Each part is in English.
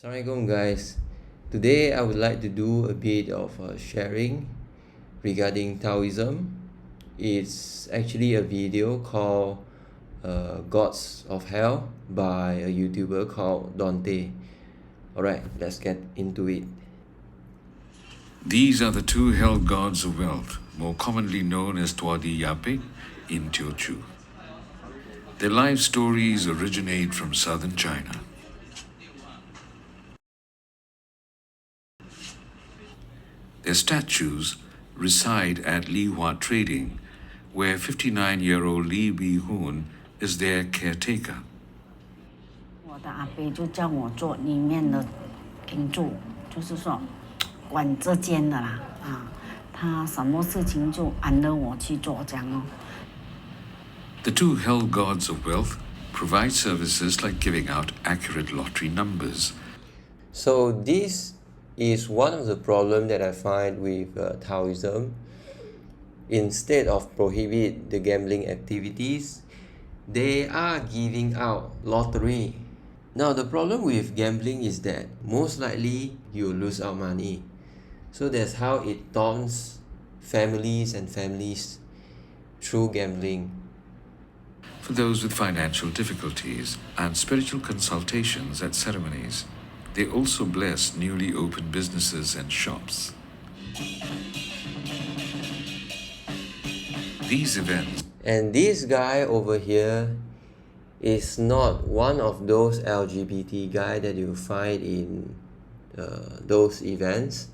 Assalamualaikum guys. Today I would like to do a bit of sharing regarding Taoism. It's actually a video called Gods of Hell by a YouTuber called Dante. Alright, let's get into it. These are the two hell gods of wealth, more commonly known as Tuadi Yape in Teochew. Their life stories originate from southern China. Their statues reside at Li Hua Trading, where 59-year-old Li Bi-hun is their caretaker. 我的阿伯就叫我做里面的营主，就是说管这间的啦他什么事情就安乐我去做这样哦。The two hell gods of wealth provide services like giving out accurate lottery numbers. So this is one of the problems that I find with Taoism. Instead of prohibit the gambling activities, they are giving out lottery. Now the problem with gambling is that most likely you lose out money. So that's how it taunts families and families through gambling. For those with financial difficulties and spiritual consultations at ceremonies, they also bless newly opened businesses and shops. These events. And this guy over here is not one of those LGBT guy that you find in those events.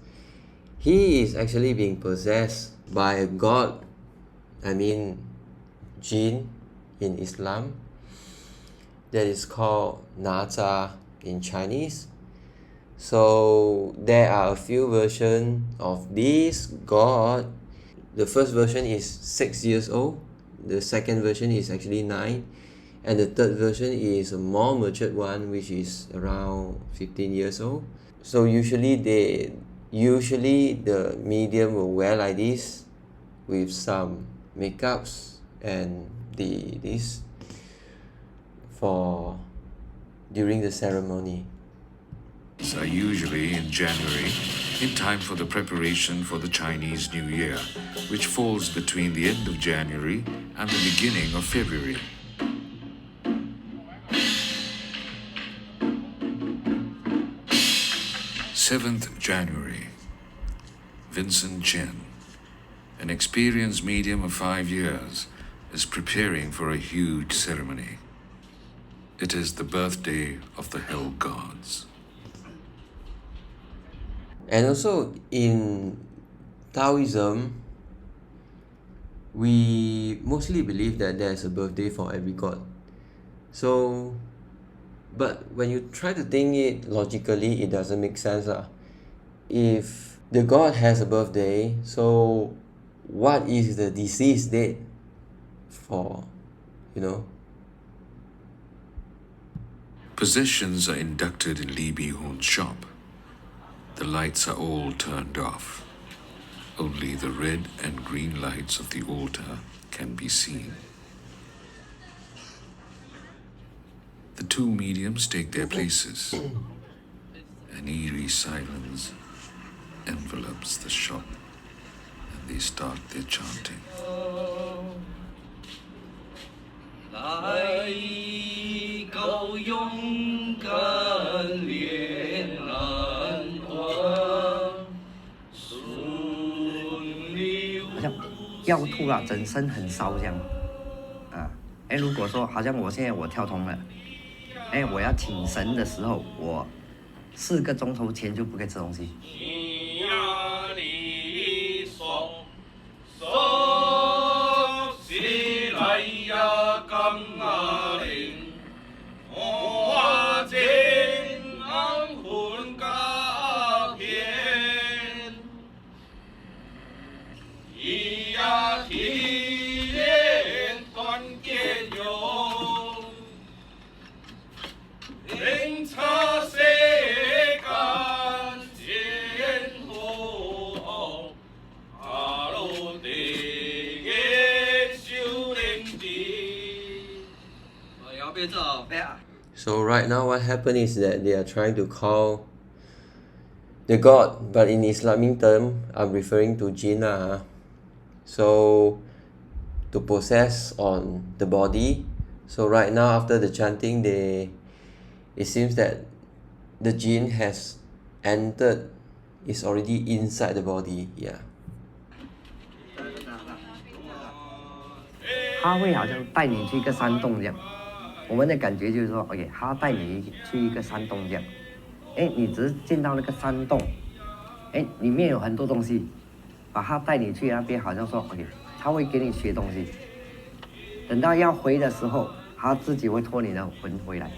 He is actually being possessed by a god, Jinn in Islam, that is called Naza in Chinese. So there are a few versions of this god. The first version is 6 years old, the second version is actually 9, and the third version is a more matured one, which is around 15 years old. So usually the medium will wear like this with some makeups and this for during the ceremony. Are usually in January, in time for the preparation for the Chinese New Year, which falls between the end of January and the beginning of February. January 7th. Vincent Chen, an experienced medium of 5 years, is preparing for a huge ceremony. It is the birthday of the hell gods. And also in Taoism, we mostly believe that there's a birthday for every god. So, but when you try to think it logically, it doesn't make sense. If the god has a birthday, so what is the deceased date for, Possessions are inducted in Li Bi-hun's shop. The lights are all turned off. Only the red and green lights of the altar can be seen. The two mediums take their places. An eerie silence envelops the shop, and they start their chanting.要吐啊，整身很烧这样，如果说好像我现在跳通了，我要请神的时候，我4个钟头前就不可以吃东西。So right now what happened is that they are trying to call the god, but in Islamic term, I'm referring to Jinn. So to possess on the body. So right now after the chanting, it seems that the Jinn has entered, is already inside the body. Yeah. 他会好像带你去一个山洞这样。我们的感觉就是说 ，OK， 他带你去一个山洞这样。哎，你只是进到那个山洞，哎，里面有很多东西，把他带你去那边，好像说 OK， 他会给你学东西。等到要回的时候，他自己会拖你的魂回来。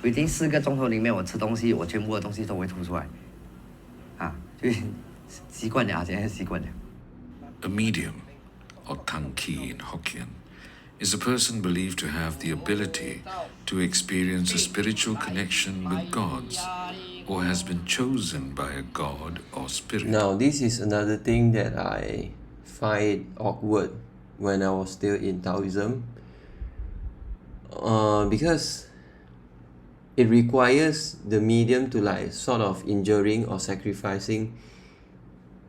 within 4个钟头里面，我吃东西，我全部的东西都会吐出来，啊，就习惯了，现在习惯了。A medium, or Tanki in Hokkien, is a person believed to have the ability to experience a spiritual connection with gods, or has been chosen by a god or spirit. Now this is another thing that I find awkward when I was still in Taoism, because it requires the medium to like sort of injuring or sacrificing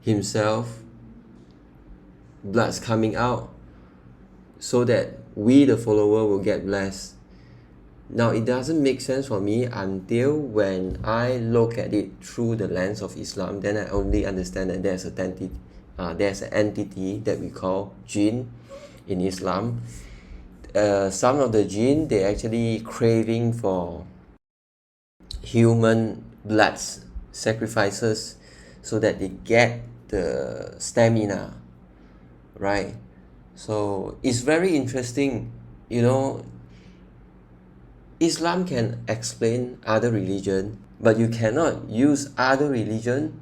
himself, blood's coming out, so that we the follower will get blessed. Now it doesn't make sense for me until when I look at it through the lens of Islam. Then I only understand that there's an entity that we call Jinn in Islam. Some of the Jinn, they actually craving for human blood sacrifices so that they get the stamina, right? So it's very interesting, you know. Islam can explain other religion, but you cannot use other religion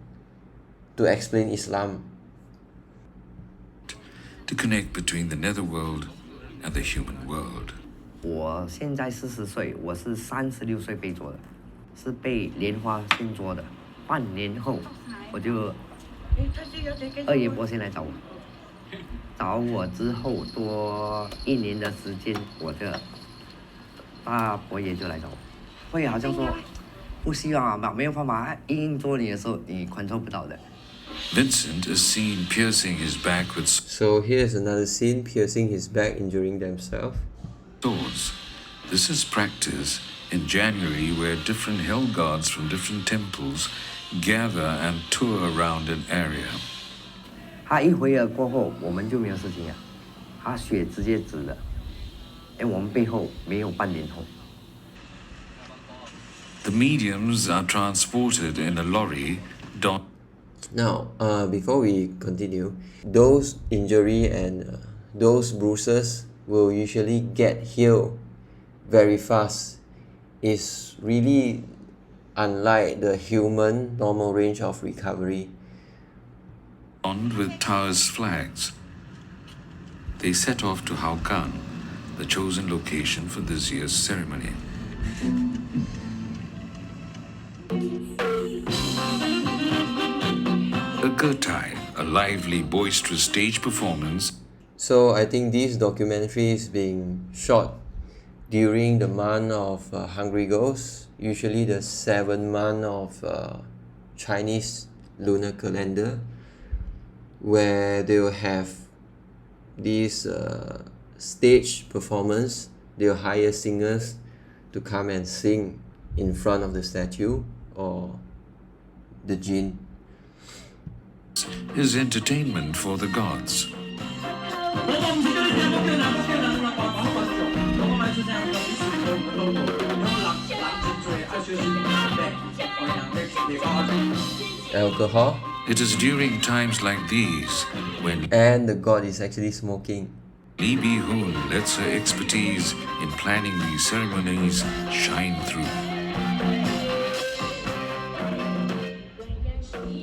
to explain Islam. To connect between the netherworld and the human world. 我现在40岁，我是36岁被捉的，是被莲花先捉的。半年后，我就二爷伯先来找我，找我之后多1年的时间，我的大伯爷就来找我，会好像说不希望啊，没有办法，硬捉你的时候你control不到的。Vincent is seen piercing his back with So here's another scene, piercing his back, injuring themselves. swords. This is practice in January where different hill gods from different temples gather and tour around an area. 他一回合过后，我们就没有事情了，他血直接止了。哎，我们背后没有半点痛。The mediums are transported in a lorry. Now, before we continue, those injury and those bruises will usually get healed very fast. It's really unlike the human normal range of recovery. Armed with Taoist flags. They set off to Haokan, the chosen location for this year's ceremony. A Gertai, a lively, boisterous stage performance. So I think this documentary is being shot during the month of Hungry Ghosts, usually the 7th month of Chinese lunar calendar, where they will have this stage performance. They'll hire singers to come and sing in front of the statue or the Jinn. Is entertainment for the gods. Alcohol. It is during times like these when And the god is actually smoking. Li Bi-hoon lets her expertise in planning these ceremonies shine through.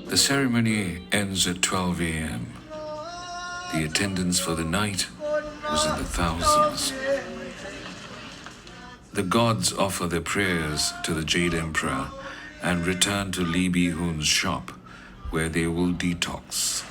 The ceremony ends at 12 a.m. The attendance for the night was in the thousands. The gods offer their prayers to the Jade Emperor and return to Li Bihun's shop, where they will detox.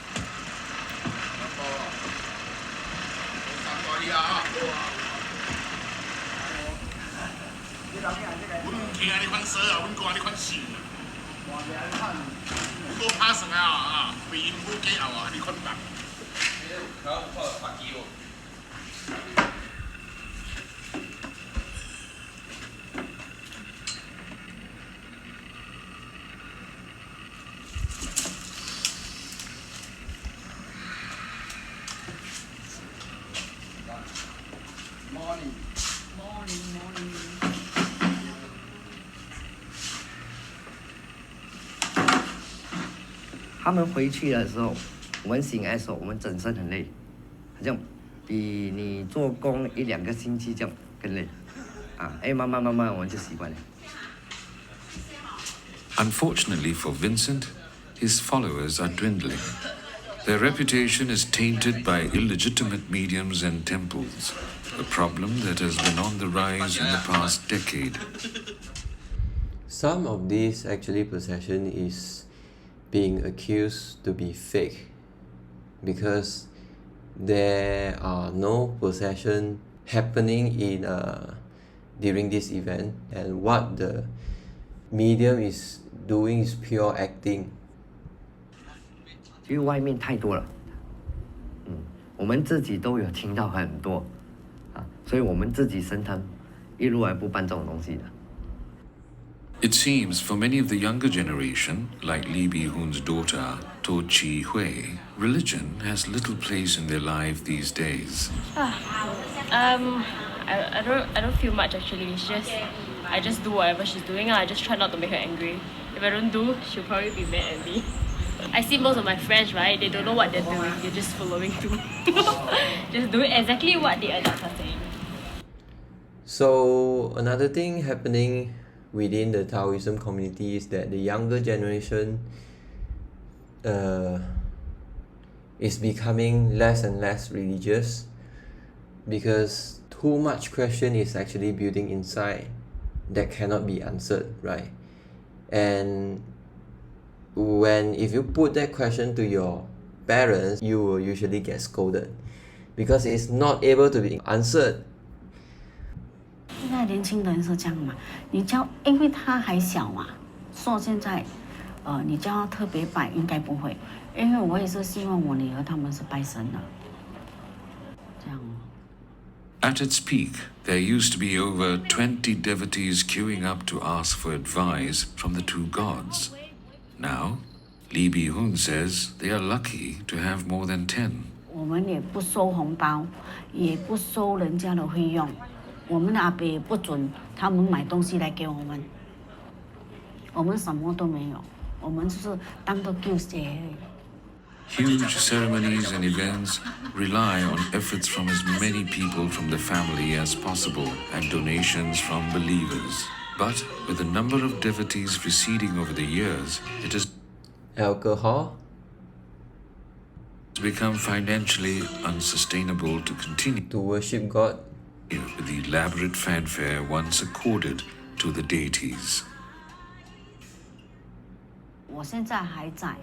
Morning. 他们回去的时候，我们醒来的时候，我们整身很累，好像比你做工1-2个星期这样更累。慢慢我们就习惯了。Unfortunately for Vincent, his followers are dwindling. Their reputation is tainted by illegitimate mediums and temples, a problem that has been on the rise in the past decade. Some of these actually possession is being accused to be fake because there are no possession happening in during this event, and what the medium is doing is pure acting. 因为外面太多了，我们自己都有听到很多，所以我们自己神坛一路来不办这种东西的。It seems for many of the younger generation, like Li Bihun's daughter, To Chi Hui, religion has little place in their life these days. I don't feel much actually. I just do whatever she's doing. I just try not to make her angry. If I don't do, she'll probably be mad at me. I see most of my friends, right? They don't know what they're doing. They're just following through. Just doing exactly what the adults are saying. So another thing happening within the Taoism community is that the younger generation is becoming less and less religious because too much question is actually building inside that cannot be answered, right? And if you put that question to your parents, you will usually get scolded because it's not able to be answered. 现在年轻人是这样嘛？你教，因为他还小嘛，说现在，你教他特别拜，应该不会，因为我也是希望我女儿他们是拜神的，这样。At its peak, there used to be over 20 devotees queuing up to ask for advice from the two gods. Now, Li Bihun says they are lucky to have more than 10. 我们也不收红包，也不收人家的费用。我们的阿伯也不准他们买东西来给我们，我们什么都没有，我们就是当做救济而已。Huge ceremonies and events rely on efforts from as many people from the family as possible and donations from believers. But with the number of devotees receding over the years, it has Alcohol? become financially unsustainable to continue To worship God? with the elaborate fanfare once accorded to the deities. 我现在还在，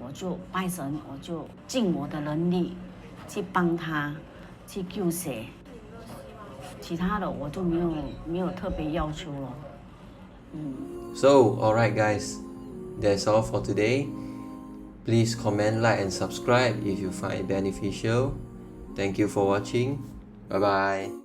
我就拜神，我就尽我的能力去帮他，去救谁。其他的我就没有特别要求了。So, alright guys, that's all for today. Please comment, like and subscribe if you find it beneficial. Thank you for watching. Bye bye.